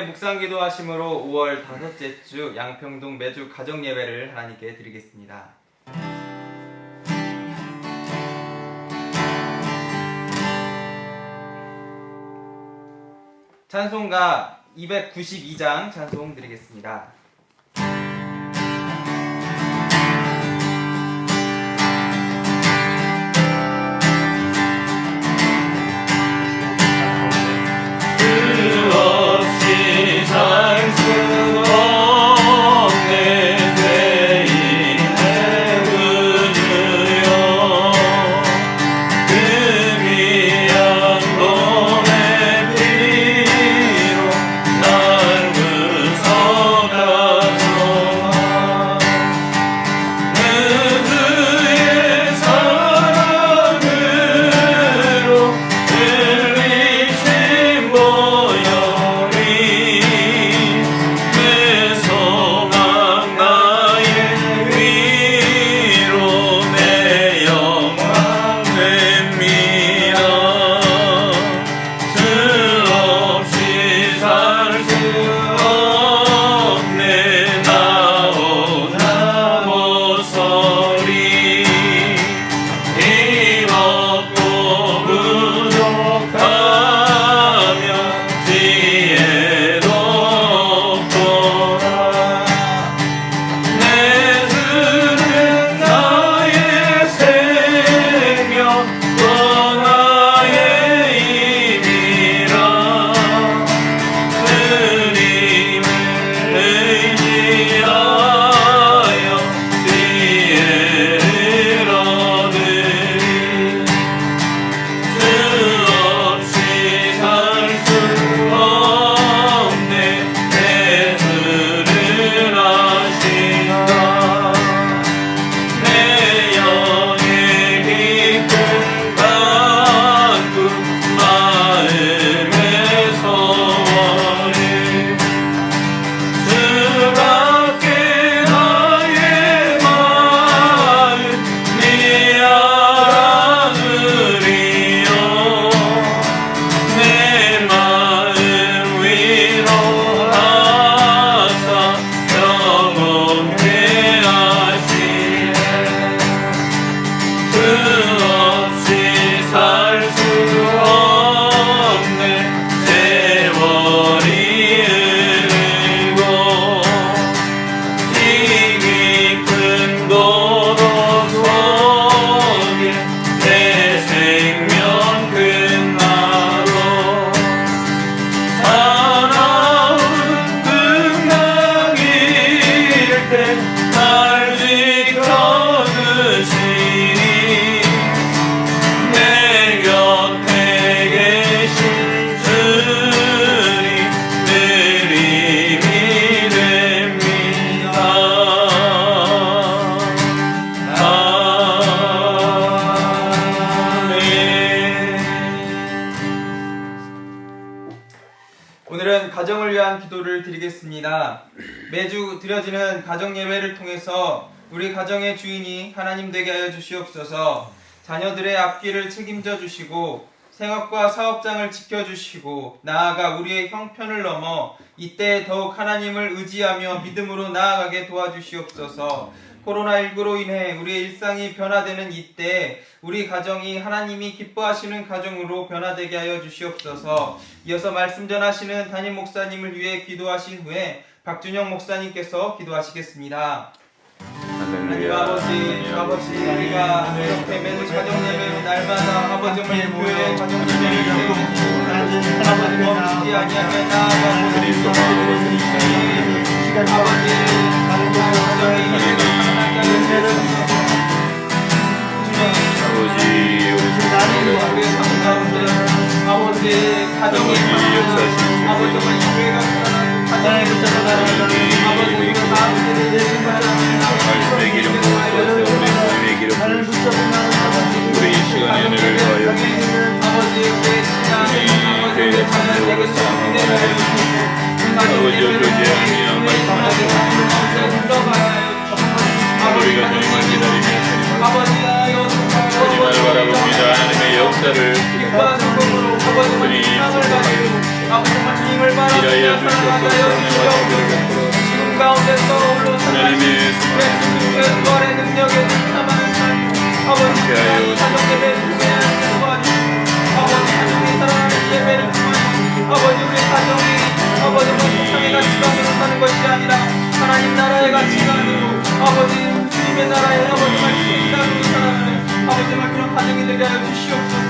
함께 묵상기도 하심으로 5월 다섯째 주 양평동 매주 가정예배를 하나님께 드리겠습니다. 찬송가 292장 찬송 드리겠습니다. 오늘은 가정을 위한 기도를 드리겠습니다. 매주 드려지는 가정예배를 통해서 우리 가정의 주인이 하나님 되게 하여 주시옵소서. 자녀들의 앞길을 책임져 주시고 생업과 사업장을 지켜주시고 나아가 우리의 형편을 넘어 이때 더욱 하나님을 의지하며 믿음으로 나아가게 도와주시옵소서. 코로나19로 인해 우리의 일상이 변화되는 이때 우리 가정이 하나님이 기뻐하시는 가정으로 변화되게 하여 주시옵소서. 이어서 말씀 전하시는 담임 목사님을 위해 기도하신 후에 박준영 목사님께서 기도하시겠습니다. 하나님 아버지 우리가 이렇게 매주 가정예배로 날마다 아버지 어머니 교회 가정예배를 아버지 멈추지 아니하며 나아가고 아버지 가정이 아버지 어머니 교회가 하나님 우리가 마음에 드는 말씀의 기름 부어서 우리 주님의 기름 부으시고 우리 이 시간에 은혜를 더하여 우리 교회의 참여적으로 사랑하고 아버지 어쩌지 아니하며 말씀하시고 우리가 주님을 기다리며 주님을 바라봅니다. 하나님의 역사를 주님 일하여 주시옵소서. 하나님의 예수님의 부활의 능력에 참하는 아버지 가정 예배를 통해 아버지 가정이 살아나는 예배를 통해 아버지 우리 가정이 아버지 세상의 가치관으로 사는 것이 아니라 하나님 나라의 가치관으로 아버지 주님의 나라의 아버지 말씀을 따르고 살아가는 아버지 그런 가정이 되게 하여 주시옵소서.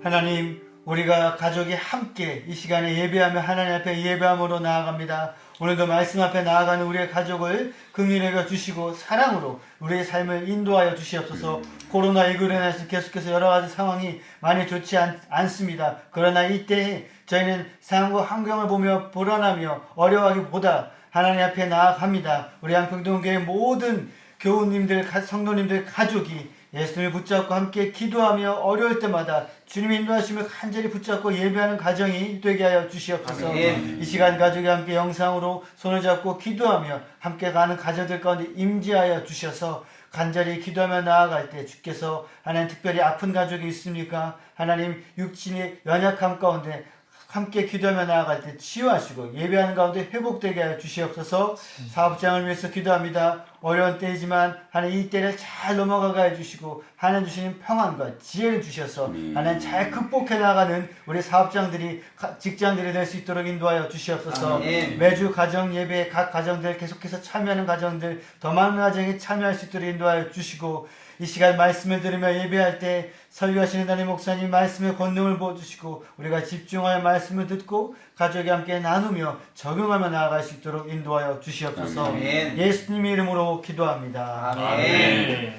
하나님, 우리가 가족이 함께 이 시간에 예배하며 하나님 앞에 예배함으로 나아갑니다. 오늘도 말씀 앞에 나아가는 우리의 가족을 긍휼히 여겨 주시고 사랑으로 우리의 삶을 인도하여 주시옵소서. 코로나19로 인해서 계속해서 여러 가지 상황이 많이 좋지 않습니다. 그러나 이때에 저희는 상황과 환경을 보며 불안하며 어려워하기보다 하나님 앞에 나아갑니다. 우리 양평동교회 모든 교우님들, 성도님들 가족이 예수님을 붙잡고 함께 기도하며 어려울 때마다 주님의 인도하심을 간절히 붙잡고 예배하는 가정이 되게 하여 주시옵소서. 아멘. 이 시간 가족이 함께 영상으로 손을 잡고 기도하며 함께 가는 가정들 가운데 임재하여 주셔서 간절히 기도하며 나아갈 때 주께서 하나님 특별히 아픈 가족이 있습니까? 하나님 육신의 연약함 가운데 함께 기도하며 나아갈 때 치유하시고 예배하는 가운데 회복되게 하여 주시옵소서. 사업장을 위해서 기도합니다. 어려운 때이지만 하나님 이 때를 잘 넘어가게 해주시고 하나님 주시는 평안과 지혜를 주셔서 하나님 잘 극복해 나가는 우리 사업장들이 직장들이 될 수 있도록 인도하여 주시옵소서. 아멘. 매주 가정 예배 각 가정들 계속해서 참여하는 가정들 더 많은 가정이 참여할 수 있도록 인도하여 주시고 이 시간 말씀을 들으며 예배할 때 설교하시는 담임 목사님 말씀의 권능을 부어주시고 우리가 집중하여 말씀을 듣고 가족이 함께 나누며 적용하며 나아갈 수 있도록 인도하여 주시옵소서. 아멘. 예수님의 이름으로 기도합니다. 아멘.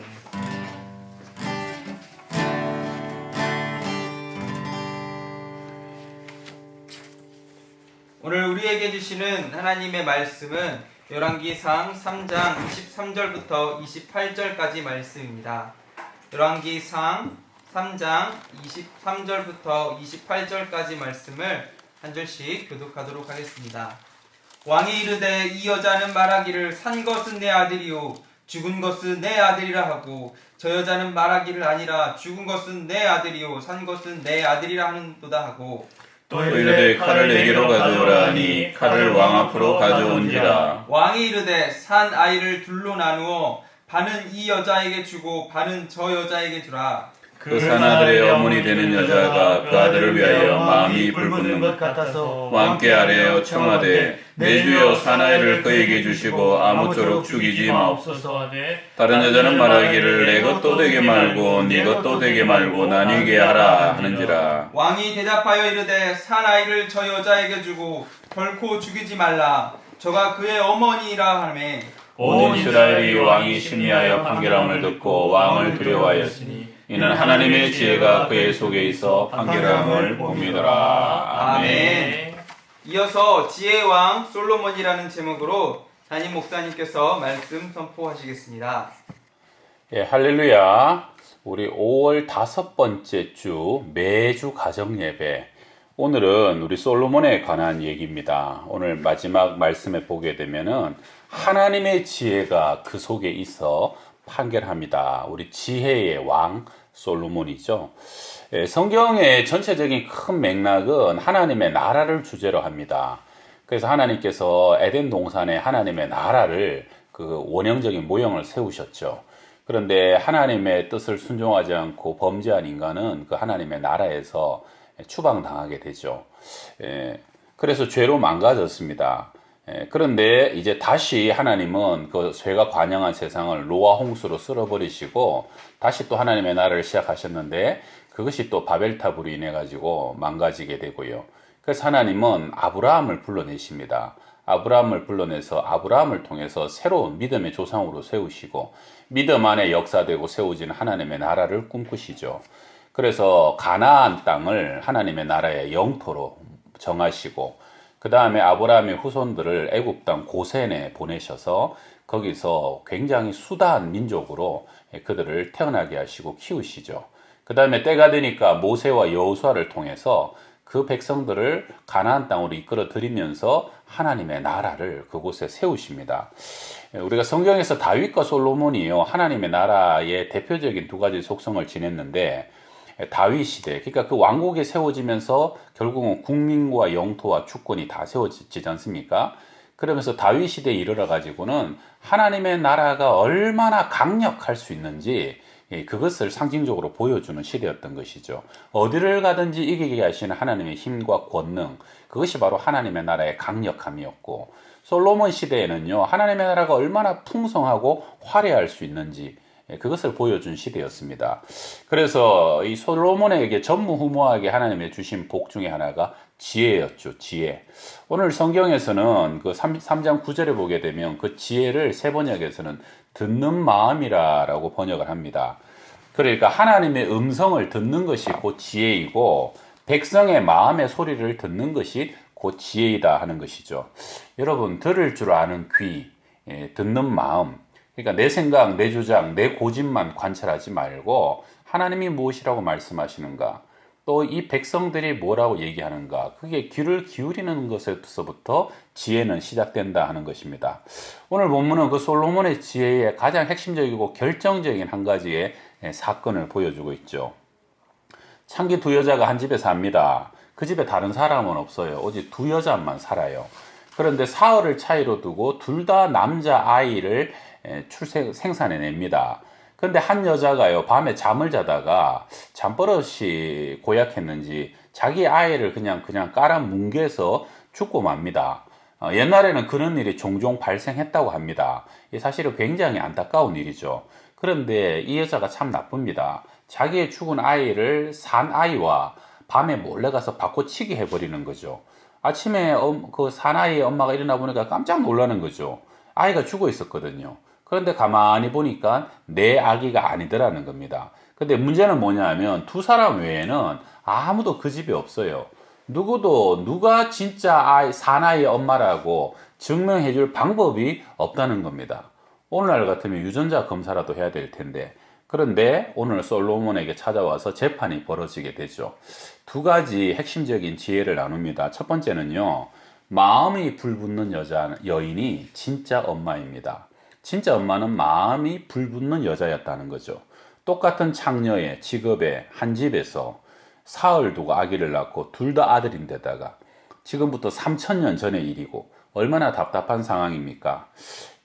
오늘 우리에게 주시는 하나님의 말씀은 열왕기상 3장 23절부터 28절까지 말씀입니다. 열왕기상 3장 23절부터 28절까지 말씀을 한 절씩 교독하도록 하겠습니다. 왕이 이르되 이 여자는 말하기를 산 것은 내 아들이요 죽은 것은 내 아들이라 하고 저 여자는 말하기를 아니라 죽은 것은 내 아들이요 산 것은 내 아들이라 하는도다 하고 또 이르되 칼을 내게로 가져오라 하니 칼을 왕 앞으로 가져온지라. 왕이 이르되 산 아이를 둘로 나누어 반은 이 여자에게 주고 반은 저 여자에게 주라. 그 산 아들의 어머니 되는 여자가 그 아들을 위하여 마음이 불붙는 것 같아서 왕께 아뢰어 청하되 내 주여 사나이를 그에게 주시고 아무쪼록 죽이지 마옵소서. 하되 다른 여자는 말하기를 내 것도 되게 말고 네 것도 되게 말고 나뉘게 하라 하는지라. 왕이 대답하여 이르되 산 아이를 저 여자에게 주고 결코 죽이지 말라. 저가 그의 어머니라 하매 온 이스라엘이 왕이 심리하여 판결함을 듣고 왕을 두려워하였으니 이는 하나님의 지혜가 그의 속에 있어 판결함을 봅니더라. 아멘. 이어서 지혜의 왕 솔로몬이라는 제목으로 담임 목사님께서 말씀 선포하시겠습니다. 예, 할렐루야. 우리 5월 5번째 주 매주 가정 예배. 오늘은 우리 솔로몬에 관한 얘기입니다. 오늘 마지막 말씀에 보게 되면은 하나님의 지혜가 그 속에 있어 판결합니다. 우리 지혜의 왕 솔로몬이죠. 예, 성경의 전체적인 큰 맥락은 하나님의 나라를 주제로 합니다. 그래서 하나님께서 에덴 동산에 하나님의 나라를 그 원형적인 모형을 세우셨죠. 그런데 하나님의 뜻을 순종하지 않고 범죄한 인간은 그 하나님의 나라에서 추방당하게 되죠. 그래서 죄로 망가졌습니다. 그런데 이제 다시 하나님은 그 죄가 관영한 세상을 노아 홍수로 쓸어버리시고 다시 또 하나님의 나라를 시작하셨는데 그것이 또 바벨탑으로 인해 가지고 망가지게 되고요. 그래서 하나님은 아브라함을 불러내십니다. 아브라함을 불러내서 아브라함을 통해서 새로운 믿음의 조상으로 세우시고 믿음 안에 역사되고 세워진 하나님의 나라를 꿈꾸시죠. 그래서 가나안 땅을 하나님의 나라의 영토로 정하시고 그 다음에 아브라함의 후손들을 애굽 땅 고센에 보내셔서 거기서 굉장히 수다한 민족으로 그들을 태어나게 하시고 키우시죠. 그 다음에 때가 되니까 모세와 여호수아를 통해서 그 백성들을 가나안 땅으로 이끌어 들이면서 하나님의 나라를 그곳에 세우십니다. 우리가 성경에서 다윗과 솔로몬이요 하나님의 나라의 대표적인 두 가지 속성을 지녔는데 다윗 시대, 그러니까 그 왕국이 세워지면서 결국은 국민과 영토와 주권이 다 세워지지 않습니까? 그러면서 다윗 시대에 이르러 가지고는 하나님의 나라가 얼마나 강력할 수 있는지 그것을 상징적으로 보여주는 시대였던 것이죠. 어디를 가든지 이기게 하시는 하나님의 힘과 권능, 그것이 바로 하나님의 나라의 강력함이었고, 솔로몬 시대에는요, 하나님의 나라가 얼마나 풍성하고 화려할 수 있는지 그것을 보여준 시대였습니다. 그래서 이 솔로몬에게 전무후무하게 하나님의 주신 복 중에 하나가 지혜였죠. 지혜. 오늘 성경에서는 그 3장 9절에 보게 되면 그 지혜를 세 번역에서는 듣는 마음이라고 번역을 합니다. 그러니까 하나님의 음성을 듣는 것이 곧 지혜이고, 백성의 마음의 소리를 듣는 것이 곧 지혜이다 하는 것이죠. 여러분, 들을 줄 아는 귀, 듣는 마음, 그러니까 내 생각, 내 주장, 내 고집만 관찰하지 말고 하나님이 무엇이라고 말씀하시는가, 또 이 백성들이 뭐라고 얘기하는가, 그게 귀를 기울이는 것에서부터 지혜는 시작된다 하는 것입니다. 오늘 본문은 그 솔로몬의 지혜의 가장 핵심적이고 결정적인 한 가지의 사건을 보여주고 있죠. 창기 두 여자가 한 집에 삽니다. 그 집에 다른 사람은 없어요. 오직 두 여자만 살아요. 그런데 사흘을 차이로 두고 둘 다 남자 아이를 생산해냅니다. 근데 한 여자가요, 밤에 잠을 자다가 잠버릇이 고약했는지 자기 아이를 그냥 깔아뭉개서 죽고 맙니다. 옛날에는 그런 일이 종종 발생했다고 합니다. 사실은 굉장히 안타까운 일이죠. 그런데 이 여자가 참 나쁩니다. 자기의 죽은 아이를 산 아이와 밤에 몰래 가서 바꿔치기 해버리는 거죠. 아침에 그 사나이의 엄마가 일어나 보니까 깜짝 놀라는 거죠. 아이가 죽어 있었거든요. 그런데 가만히 보니까 내 아기가 아니더라는 겁니다. 근데 문제는 뭐냐면 두 사람 외에는 아무도 그 집에 없어요. 누가 진짜 사나이의 엄마라고 증명해 줄 방법이 없다는 겁니다. 오늘날 같으면 유전자 검사라도 해야 될 텐데, 그런데 오늘 솔로몬에게 찾아와서 재판이 벌어지게 되죠. 두 가지 핵심적인 지혜를 나눕니다. 첫 번째는요, 마음이 불붙는 여인이 진짜 엄마입니다. 진짜 엄마는 마음이 불붙는 여자였다는 거죠. 똑같은 창녀의 직업에 한 집에서 사흘 두고 아기를 낳고 둘 다 아들인데다가 지금부터 3000년 전의 일이고 얼마나 답답한 상황입니까?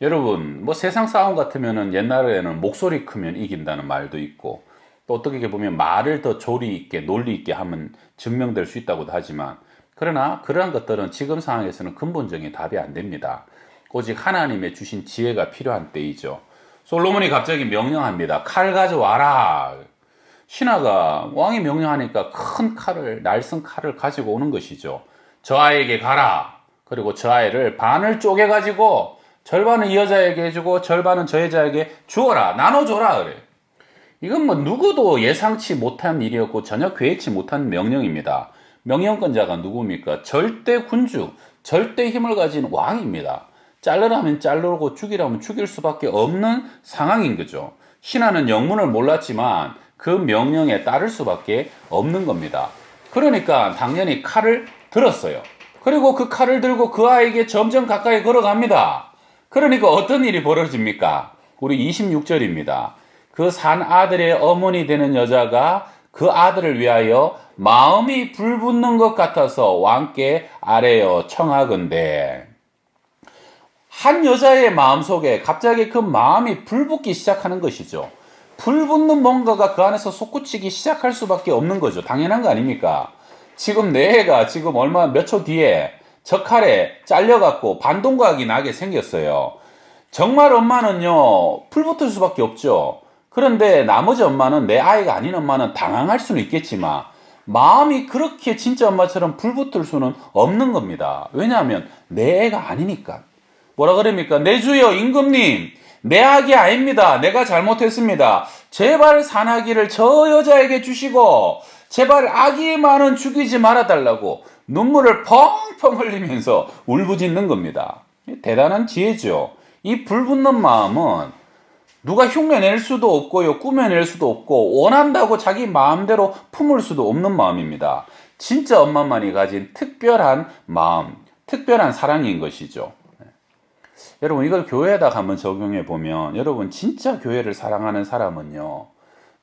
여러분, 뭐 세상 싸움 같으면은 옛날에는 목소리 크면 이긴다는 말도 있고, 또 어떻게 보면 말을 더 조리 있게 논리 있게 하면 증명될 수 있다고도 하지만, 그러나 그러한 것들은 지금 상황에서는 근본적인 답이 안 됩니다. 오직 하나님의 주신 지혜가 필요한 때이죠. 솔로몬이 갑자기 명령합니다. 칼 가져와라. 신하가 왕이 명령하니까 큰 칼을, 날쌘 칼을 가지고 오는 것이죠. 저 아이에게 가라. 그리고 저 아이를 반을 쪼개가지고 절반은 이 여자에게 해주고 절반은 저 여자에게 주어라. 나눠줘라. 그래. 이건 뭐 누구도 예상치 못한 일이었고 전혀 계획치 못한 명령입니다. 명령권자가 누굽니까? 절대 군주, 절대 힘을 가진 왕입니다. 자르라면 자르고 죽이라면 죽일 수밖에 없는 상황인 거죠. 신하는 영문을 몰랐지만 그 명령에 따를 수밖에 없는 겁니다. 그러니까 당연히 칼을 들었어요. 그리고 그 칼을 들고 그 아이에게 점점 가까이 걸어갑니다. 그러니까 어떤 일이 벌어집니까? 우리 26절입니다. 그 산 아들의 어머니 되는 여자가 그 아들을 위하여 마음이 불붙는 것 같아서 왕께 아뢰어 청하건대. 한 여자의 마음속에 갑자기 그 마음이 불붙기 시작하는 것이죠. 불붙는 뭔가가 그 안에서 솟구치기 시작할 수밖에 없는 거죠. 당연한 거 아닙니까? 지금 내 애가 지금 몇 초 뒤에 저 칼에 잘려갖고 반동각이 나게 생겼어요. 정말 엄마는요, 불붙을 수밖에 없죠. 그런데 나머지 엄마는, 내 아이가 아닌 엄마는 당황할 수는 있겠지만 마음이 그렇게 진짜 엄마처럼 불붙을 수는 없는 겁니다. 왜냐하면 내 애가 아니니까. 뭐라 그럽니까? 내 주여 임금님, 내 아기 아닙니다. 내가 잘못했습니다. 제발 산아기를 저 여자에게 주시고 제발 아기만은 죽이지 말아달라고 눈물을 펑펑 흘리면서 울부짖는 겁니다. 대단한 지혜죠. 이 불붙는 마음은 누가 흉내낼 수도 없고요, 꾸며낼 수도 없고, 원한다고 자기 마음대로 품을 수도 없는 마음입니다. 진짜 엄마만이 가진 특별한 마음, 특별한 사랑인 것이죠. 여러분, 이걸 교회에다가 한번 적용해 보면, 여러분 진짜 교회를 사랑하는 사람은요,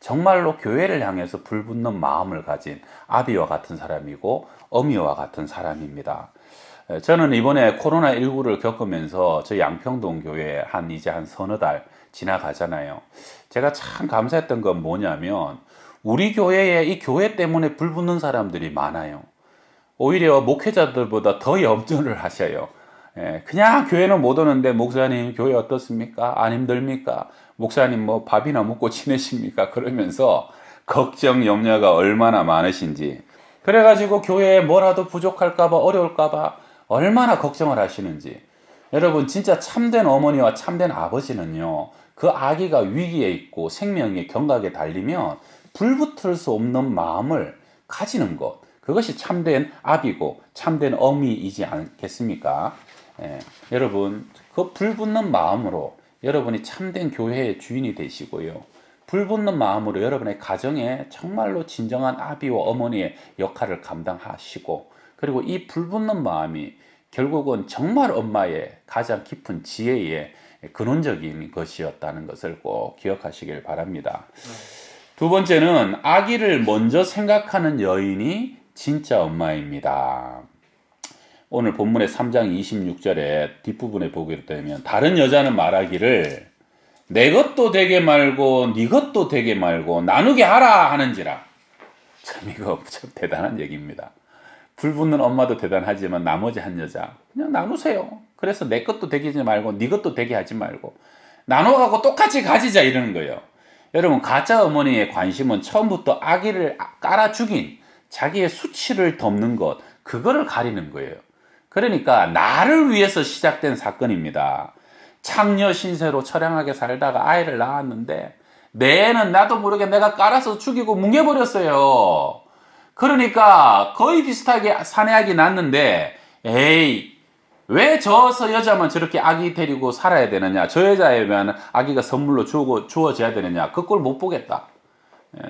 정말로 교회를 향해서 불붙는 마음을 가진 아비와 같은 사람이고 어미와 같은 사람입니다. 저는 이번에 코로나19를 겪으면서 저희 양평동 교회에 이제 한 서너 달 지나가잖아요. 제가 참 감사했던 건 뭐냐면 우리 교회에 이 교회 때문에 불붙는 사람들이 많아요. 오히려 목회자들보다 더 염전을 하셔요. 그냥 교회는 못 오는데 목사님 교회 어떻습니까? 안 힘듭니까? 목사님 뭐 밥이나 먹고 지내십니까? 그러면서 걱정 염려가 얼마나 많으신지, 그래가지고 교회에 뭐라도 부족할까봐 어려울까봐 얼마나 걱정을 하시는지. 여러분 진짜 참된 어머니와 참된 아버지는요, 그 아기가 위기에 있고 생명의 경각에 달리면 불붙을 수 없는 마음을 가지는 것, 그것이 참된 아비고 참된 어미이지 않겠습니까? 여러분 그 불붙는 마음으로 여러분이 참된 교회의 주인이 되시고요, 불붙는 마음으로 여러분의 가정에 정말로 진정한 아비와 어머니의 역할을 감당하시고, 그리고 이 불붙는 마음이 결국은 정말 엄마의 가장 깊은 지혜의 근원적인 것이었다는 것을 꼭 기억하시길 바랍니다. 두 번째는 아기를 먼저 생각하는 여인이 진짜 엄마입니다. 오늘 본문의 3장 26절에 뒷부분에 보게 되면 다른 여자는 말하기를 내 것도 되게 말고 네 것도 되게 말고 나누게 하라 하는지라. 참 이거 참 대단한 얘기입니다. 불붙는 엄마도 대단하지만 나머지 한 여자 그냥 나누세요. 그래서 내 것도 되게 하지 말고 네 것도 되게 하지 말고 나눠가고 똑같이 가지자 이러는 거예요. 여러분 가짜 어머니의 관심은 처음부터 아기를 깔아 죽인 자기의 수치를 덮는 것, 그거를 가리는 거예요. 그러니까 나를 위해서 시작된 사건입니다. 창녀 신세로 처량하게 살다가 아이를 낳았는데 내 애는 나도 모르게 내가 깔아서 죽이고 뭉개버렸어요. 그러니까 거의 비슷하게 사내아기 낳았는데 에이 왜 저 여자만 저렇게 아기 데리고 살아야 되느냐, 저 여자에만 아기가 선물로 주어져야 되느냐, 그 꼴 못 보겠다.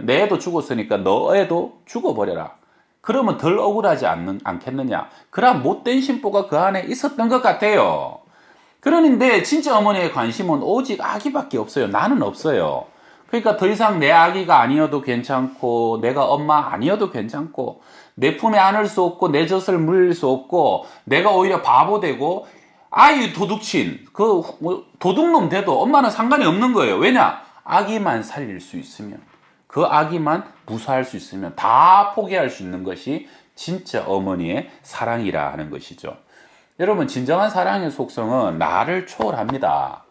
내 애도 죽었으니까 너 애도 죽어버려라. 그러면 덜 억울하지 않겠느냐. 그런 못된 심보가 그 안에 있었던 것 같아요. 그런데 진짜 어머니의 관심은 오직 아기밖에 없어요. 나는 없어요. 그러니까 더 이상 내 아기가 아니어도 괜찮고 내가 엄마 아니어도 괜찮고 내 품에 안을 수 없고 내 젖을 물릴 수 없고 내가 오히려 바보 되고 아이 도둑친 그 도둑놈 돼도 엄마는 상관이 없는 거예요. 왜냐? 아기만 살릴 수 있으면, 그 아기만 무사할 수 있으면 다 포기할 수 있는 것이 진짜 어머니의 사랑이라 하는 것이죠. 여러분 진정한 사랑의 속성은 나를 초월합니다.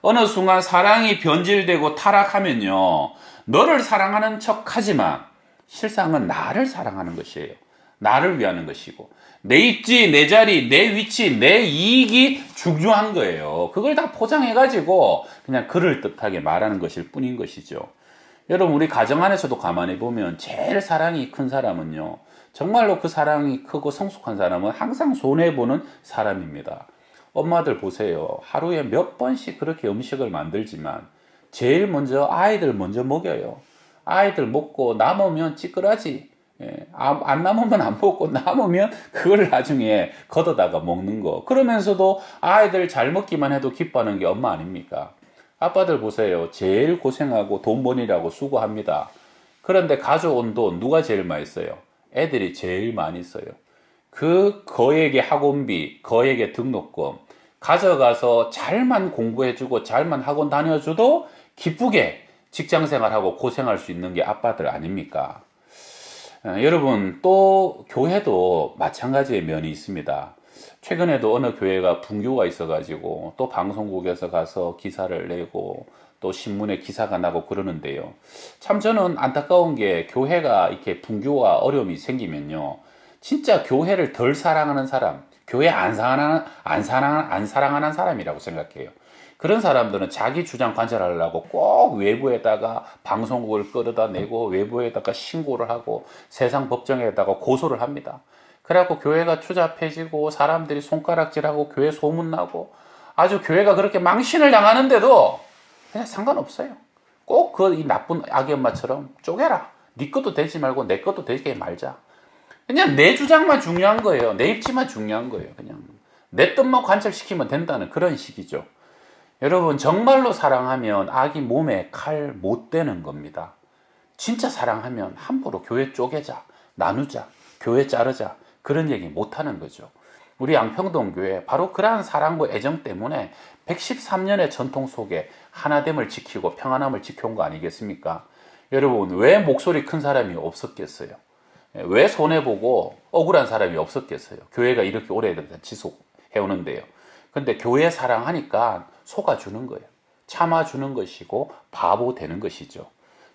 어느 순간 사랑이 변질되고 타락하면요, 너를 사랑하는 척하지만 실상은 나를 사랑하는 것이에요. 나를 위하는 것이고 내 입지, 내 자리, 내 위치, 내 이익이 중요한 거예요. 그걸 다 포장해가지고 그냥 그럴듯하게 말하는 것일 뿐인 것이죠. 여러분 우리 가정 안에서도 가만히 보면 제일 사랑이 큰 사람은요, 정말로 그 사랑이 크고 성숙한 사람은 항상 손해보는 사람입니다. 엄마들 보세요. 하루에 몇 번씩 그렇게 음식을 만들지만 제일 먼저 아이들 먼저 먹여요. 아이들 먹고 남으면 찌끄라지, 안 남으면 안 먹고 남으면 그걸 나중에 걷어다가 먹는 거. 그러면서도 아이들 잘 먹기만 해도 기뻐하는 게 엄마 아닙니까? 아빠들 보세요. 제일 고생하고 돈 버니라고 수고합니다. 그런데 가져온 돈 누가 제일 많이 써요? 애들이 제일 많이 써요. 거액의 학원비, 거액의 등록금 가져가서 잘만 공부해주고 잘만 학원 다녀줘도 기쁘게 직장생활하고 고생할 수 있는 게 아빠들 아닙니까? 여러분 또 교회도 마찬가지의 면이 있습니다. 최근에도 어느 교회가 분교가 있어가지고 또 방송국에서 가서 기사를 내고 또 신문에 기사가 나고 그러는데요. 참 저는 안타까운 게 교회가 이렇게 분교가 어려움이 생기면요, 진짜 교회를 덜 사랑하는 사람, 교회 안 사랑하는 사람이라고 생각해요. 그런 사람들은 자기 주장 관찰하려고 꼭 외부에다가 방송국을 끌어다 내고 외부에다가 신고를 하고 세상 법정에다가 고소를 합니다. 그래갖고 교회가 추잡해지고 사람들이 손가락질하고 교회 소문나고 아주 교회가 그렇게 망신을 당하는데도 그냥 상관없어요. 꼭 이 나쁜 아기 엄마처럼 쪼개라. 네 것도 되지 말고 내 것도 되게 말자. 그냥 내 주장만 중요한 거예요. 내 입지만 중요한 거예요. 그냥 내 뜻만 관철시키면 된다는 그런 식이죠. 여러분 정말로 사랑하면 아기 몸에 칼 못 대는 겁니다. 진짜 사랑하면 함부로 교회 쪼개자, 나누자, 교회 자르자 그런 얘기 못하는 거죠. 우리 양평동교회 바로 그러한 사랑과 애정 때문에 113년의 전통 속에 하나됨을 지키고 평안함을 지켜온 거 아니겠습니까? 여러분, 왜 목소리 큰 사람이 없었겠어요? 왜 손해보고 억울한 사람이 없었겠어요? 교회가 이렇게 오래된 지속해오는데요. 근데 교회 사랑하니까 속아주는 거예요. 참아주는 것이고 바보 되는 것이죠.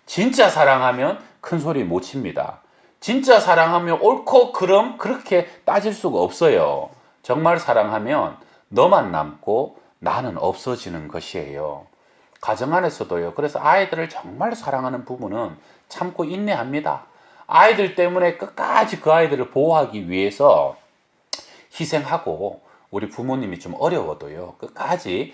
진짜 사랑하면 큰 소리 못 칩니다. 진짜 사랑하면 옳고 그름 그렇게 따질 수가 없어요. 정말 사랑하면 너만 남고 나는 없어지는 것이에요. 가정 안에서도요. 그래서 아이들을 정말 사랑하는 부모는 참고 인내합니다. 아이들 때문에 끝까지 그 아이들을 보호하기 위해서 희생하고 우리 부모님이 좀 어려워도요. 끝까지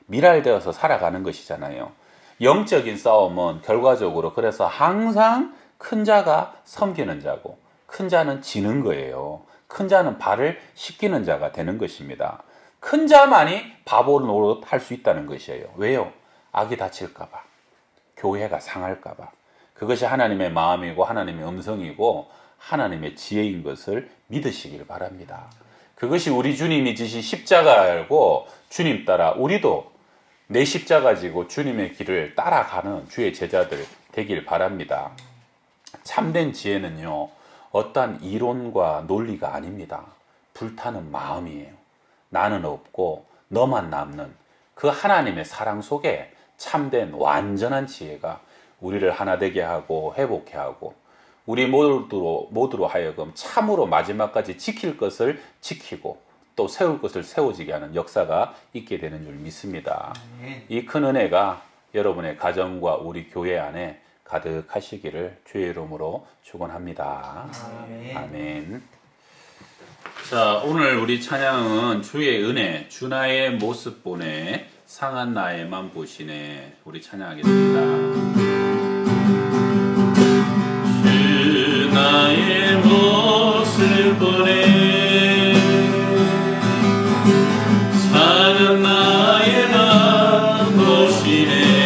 밀알되어서 살아가는 것이잖아요. 영적인 싸움은 결과적으로 그래서 항상 큰 자가 섬기는 자고 큰 자는 지는 거예요. 큰 자는 발을 씻기는 자가 되는 것입니다. 큰 자만이 바보 노릇 할 수 있다는 것이에요. 왜요? 악이 다칠까봐, 교회가 상할까봐. 그것이 하나님의 마음이고 하나님의 음성이고 하나님의 지혜인 것을 믿으시길 바랍니다. 그것이 우리 주님이 지신 십자가고 주님 따라 우리도 내 십자가 지고 주님의 길을 따라가는 주의 제자들 되길 바랍니다. 참된 지혜는요, 어떠한 이론과 논리가 아닙니다. 불타는 마음이에요. 나는 없고 너만 남는 그 하나님의 사랑 속에 참된 완전한 지혜가 우리를 하나 되게 하고 회복해 하고 우리 모두로 하여금 참으로 마지막까지 지킬 것을 지키고 또 세울 것을 세워지게 하는 역사가 있게 되는 줄 믿습니다. 이 큰 은혜가 여러분의 가정과 우리 교회 안에 가득하시기를 주의 이름으로 축원합니다. 아멘. 자, 오늘 우리 찬양은 주의 은혜, 주 나의 모습 보네, 상한 나에만 보시네. 우리 찬양하겠습니다. 주 나의 모습 보네, 상한 나에만 보시네.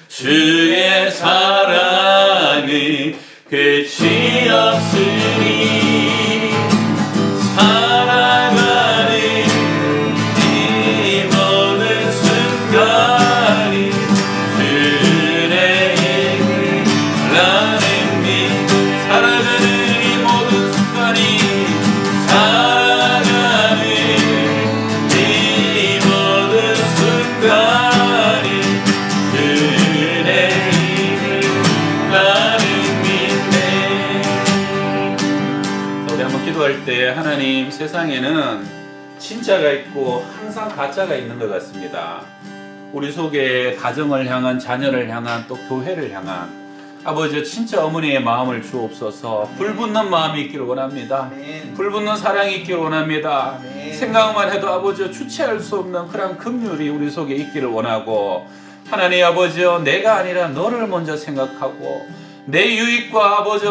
주의 사랑은 끝이 없으니 살아가는 이 모든 볼 때 하나님 세상에는 진짜가 있고 항상 가짜가 있는 것 같습니다. 우리 속에 가정을 향한, 자녀를 향한, 또 교회를 향한 아버지 진짜 어머니의 마음을 주옵소서. 불붙는 마음이 있기를 원합니다. 아멘. 불붙는 사랑이 있기를 원합니다. 아멘. 생각만 해도 아버지 주체할 수 없는 그런 긍휼이 우리 속에 있기를 원하고, 하나님 아버지여, 내가 아니라 너를 먼저 생각하고 내 유익과 아버지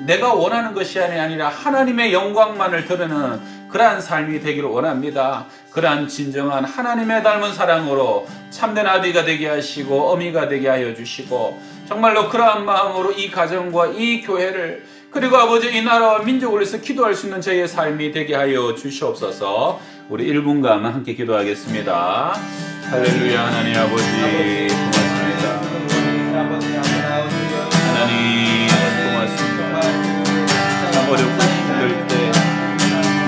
내가 원하는 것이 아니라 하나님의 영광만을 드러내는 그러한 삶이 되기를 원합니다. 그러한 진정한 하나님의 닮은 사랑으로 참된 아비가 되게 하시고 어미가 되게 하여 주시고, 정말로 그러한 마음으로 이 가정과 이 교회를, 그리고 아버지 이 나라와 민족을 위해서 기도할 수 있는 저희의 삶이 되게 하여 주시옵소서. 우리 1분간 함께 기도하겠습니다. 할렐루야. 하나님 아버지 고맙습니다. 하나님 고맙습니다. 참 어렵고 힘들 때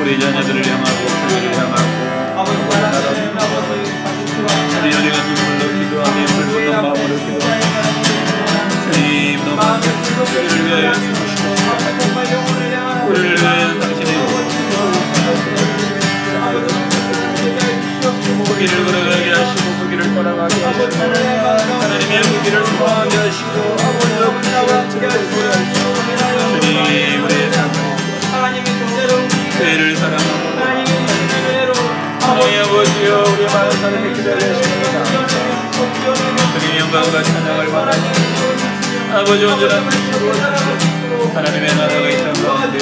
우리 자녀들을 향하고 교회를 향하고 우리 우리가 눈물로 기도하며 불붙는 마음으로 기도합니다. 주님 너무 우리를 위하여 주시옵소서. 우리를 위하여 당신의 그 길을 걸어가게 하시고 그 길을 따라가게 하시고 하나님의 그 길을 소망하게 하시고 아버지와 함께 하시고 주님 우리의 교회를 사랑하고 하나님 아버지여 우리의 많은 사람을 기다려 하십니다. 주님 영광과 찬양을 바라니 아버지 온전한 뜻으로 하나님의 나라가 이 땅 가운데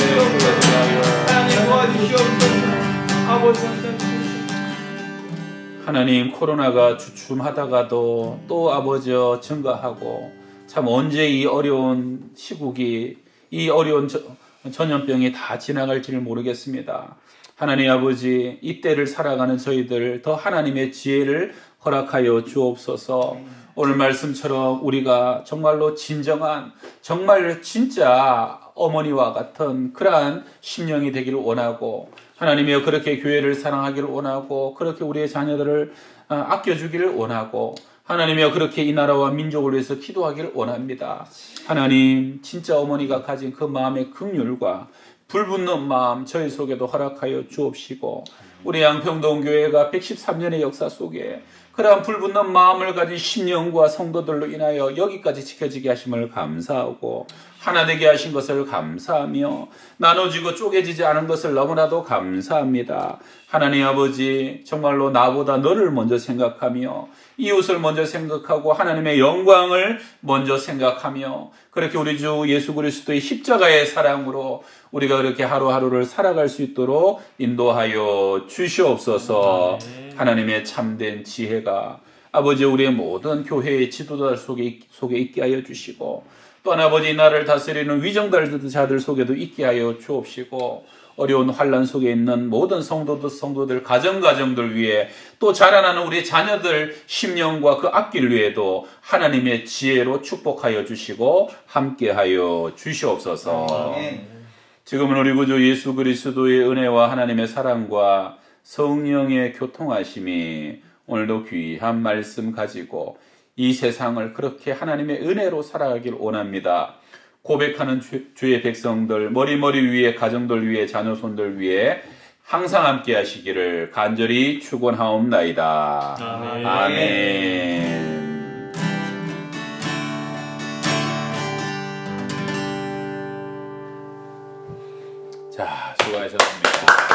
하나님, 코로나가 주춤하다가도 또 아버지여 증가하고, 참 언제 이 어려운 시국이, 이 어려운 전염병이 다 지나갈지를 모르겠습니다. 하나님 아버지, 이때를 살아가는 저희들 더 하나님의 지혜를 허락하여 주옵소서. 오늘 말씀처럼 우리가 정말로 진정한, 정말 진짜 어머니와 같은 그러한 심령이 되기를 원하고, 하나님이여 그렇게 교회를 사랑하기를 원하고, 그렇게 우리의 자녀들을 아껴주기를 원하고, 하나님이여 그렇게 이 나라와 민족을 위해서 기도하기를 원합니다. 하나님, 진짜 어머니가 가진 그 마음의 긍휼과 불붙는 마음 저희 속에도 허락하여 주옵시고, 우리 양평동교회가 113년의 역사 속에 그러한 불붙는 마음을 가진 심령과 성도들로 인하여 여기까지 지켜지게 하심을 감사하고, 하나 되게 하신 것을 감사하며, 나눠지고 쪼개지지 않은 것을 너무나도 감사합니다. 하나님 아버지, 정말로 나보다 너를 먼저 생각하며 이웃을 먼저 생각하고 하나님의 영광을 먼저 생각하며, 그렇게 우리 주 예수 그리스도의 십자가의 사랑으로 우리가 그렇게 하루하루를 살아갈 수 있도록 인도하여 주시옵소서. 하나님의 참된 지혜가 아버지 우리의 모든 교회의 지도자들 속에 있게 하여 주시고, 또한 아버지 나라를 다스리는 위정자들 속에도 있게 하여 주옵시고, 어려운 환난 속에 있는 모든 성도들 가정들 위해, 또 자라나는 우리 자녀들 심령과 그 앞길 위에도 하나님의 지혜로 축복하여 주시고 함께하여 주시옵소서. 지금은 우리 구주 예수 그리스도의 은혜와 하나님의 사랑과 성령의 교통하심이 오늘도 귀한 말씀 가지고 이 세상을 그렇게 하나님의 은혜로 살아가길 원합니다. 고백하는 주의 백성들, 머리 위에 가정들 위에 자녀손들 위에 항상 함께 하시기를 간절히 축원하옵나이다. 아멘. 아멘. 자, 수고하셨습니다.